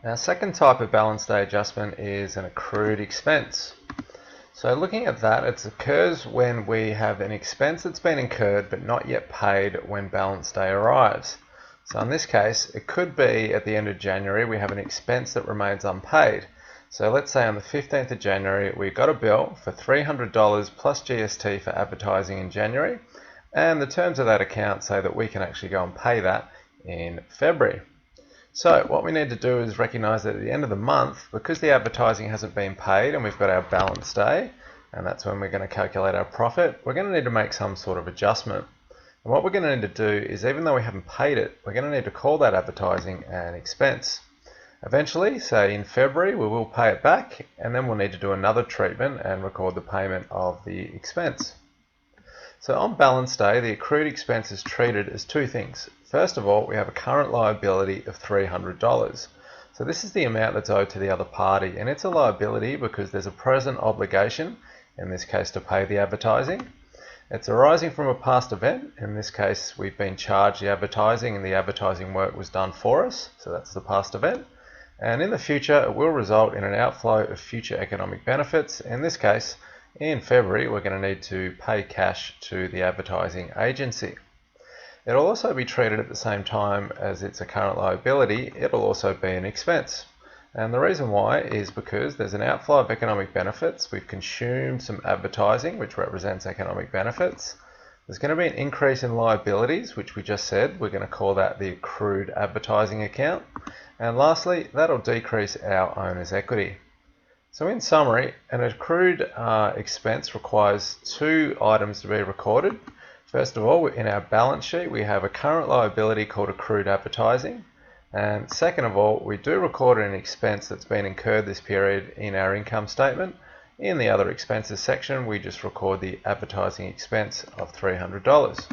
Our second type of balance day adjustment is an accrued expense. So looking at that, it occurs when we have an expense that's been incurred but not yet paid when balance day arrives. So in this case, it could be at the end of January we have an expense that remains unpaid. So let's say on the 15th of January we got a bill for $300 plus GST for advertising in January, and the terms of that account say that we can actually go and pay that in February. So what we need to do is recognize that at the end of the month, because the advertising hasn't been paid and we've got our balance day, and that's when we're going to calculate our profit, we're going to need to make some sort of adjustment. And what we're going to need to do is, even though we haven't paid it, we're going to need to call that advertising an expense. Eventually, say in February, we will pay it back, and then we'll need to do another treatment and record the payment of the expense. So on balance day, the accrued expense is treated as two things. First of all, we have a current liability of $300. So this is the amount that's owed to the other party, and it's a liability because there's a present obligation, in this case to pay the advertising. It's arising from a past event. In this case, we've been charged the advertising and the advertising work was done for us, so that's the past event. And in the future, it will result in an outflow of future economic benefits. In this case, in February, we're going to need to pay cash to the advertising agency. It'll also be treated at the same time as it's a current liability. It'll also be an expense. And the reason why is because there's an outflow of economic benefits. We've consumed some advertising, which represents economic benefits. There's going to be an increase in liabilities, which we just said. We're going to call that the accrued advertising account. And lastly, that'll decrease our owner's equity. So in summary, an accrued expense requires two items to be recorded. First of all, in our balance sheet, we have a current liability called accrued advertising. And second of all, we do record an expense that's been incurred this period in our income statement. In the other expenses section, we just record the advertising expense of $300.